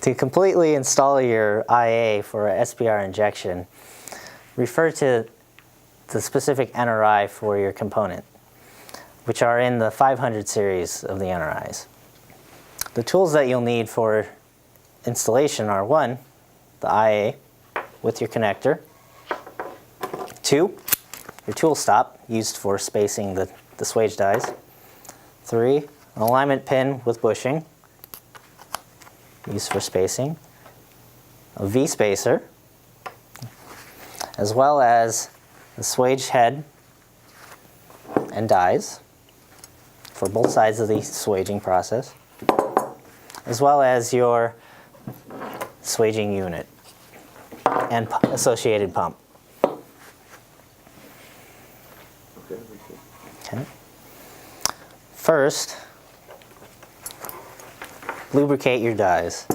To completely install your IA for SPR injection, refer to the specific NRI for your component, which are in the 500 series of the NRIs. The tools that you'll need for installation are 1, the IA with your connector, 2, your tool stop used for spacing the swage dies, 3, an alignment pin with bushing used for spacing, a V-spacer, as well as the swage head and dies for both sides of the swaging process, as well as your swaging unit and associated pump. Okay. First, lubricate your dies.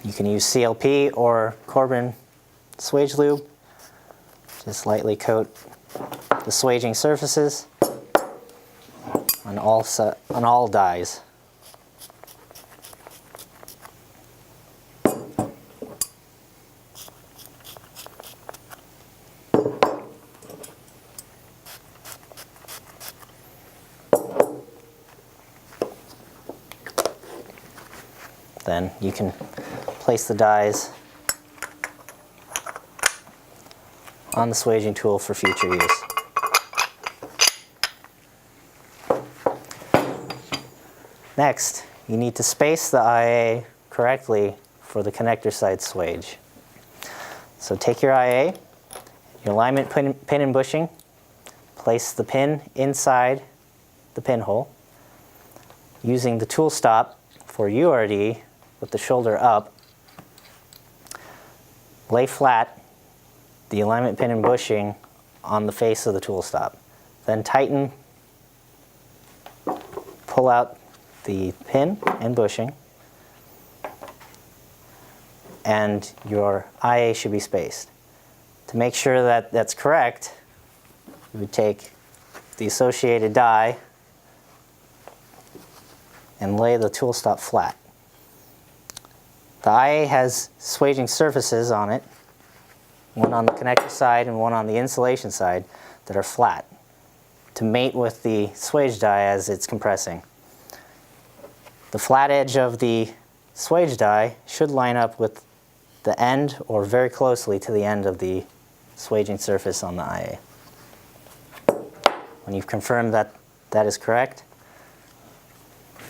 You can use CLP or Corbin swage lube. Just lightly coat the swaging surfaces on all dies. Then you can place the dies on the swaging tool for future use. Next, you need to space the IA correctly for the connector side swage. So take your IA, your alignment pin and bushing, place the pin inside the pinhole, using the tool stop for URD with the shoulder up, lay flat the alignment pin and bushing on the face of the tool stop. Then tighten, pull out the pin and bushing, and your IA should be spaced. To make sure that that's correct, you would take the associated die and lay the tool stop flat. The IA has swaging surfaces on it, one on the connector side and one on the insulation side, that are flat to mate with the swage die as it's compressing. The flat edge of the swage die should line up with the end or very closely to the end of the swaging surface on the IA. When you've confirmed that that is correct,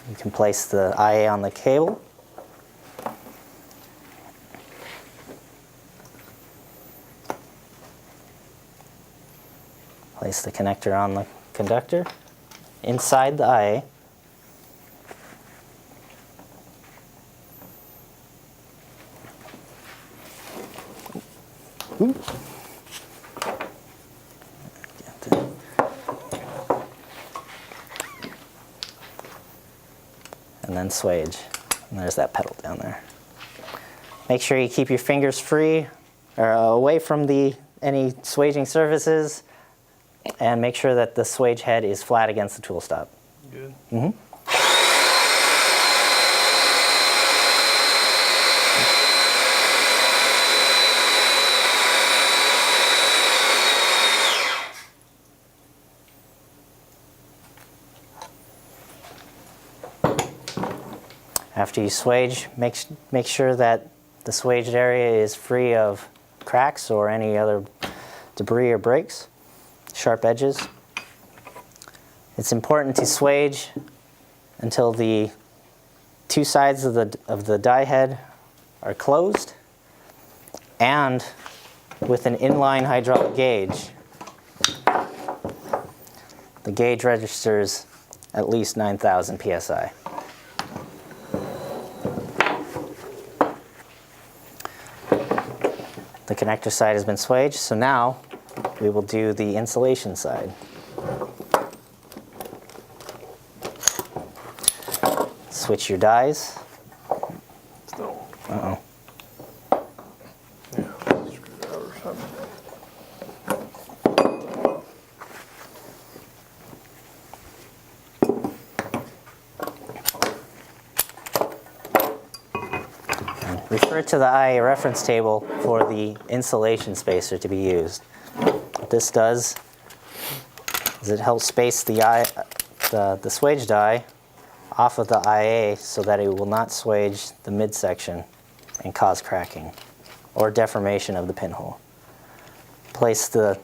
you can place the IA on the cable. Place the connector on the conductor inside the IA. And then swage. And there's that pedal down there. Make sure you keep your fingers free or away from any swaging surfaces, and make sure that the swage head is flat against the tool stop. Good. Mm-hmm. After you swage, make sure that the swaged area is free of cracks or any other debris or breaks, sharp edges. It's important to swage until the two sides of the die head are closed, and with an inline hydraulic gauge, the gauge registers at least 9,000 psi. The connector side has been swaged, so now we will do the insulation side. Switch your dies. Uh-oh. Yeah, screwdriver or something. refer to the IA reference table for the insulation spacer to be used. What this does is it helps space the swage die off of the IA so that it will not swage the midsection and cause cracking or deformation of the pinhole. Place the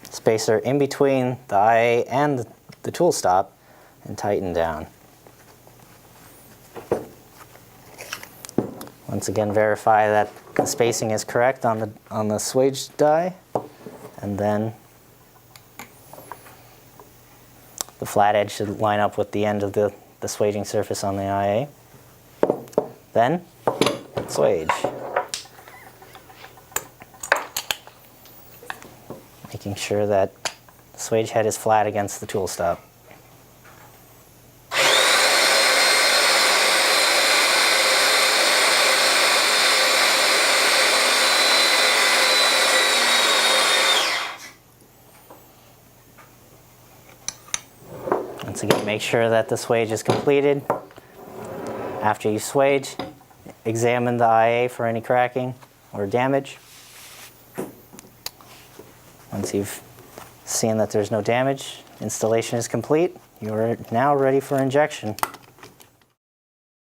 spacer in between the IA and the tool stop and tighten down. Once again, verify that the spacing is correct on the swage die, and then the flat edge should line up with the end of the swaging surface on the IA. Then, swage. Making sure that the swage head is flat against the tool stop. Once again, make sure that the swage is completed. After you swage, examine the IA for any cracking or damage. Once you've seen that there's no damage, installation is complete. You are now ready for injection.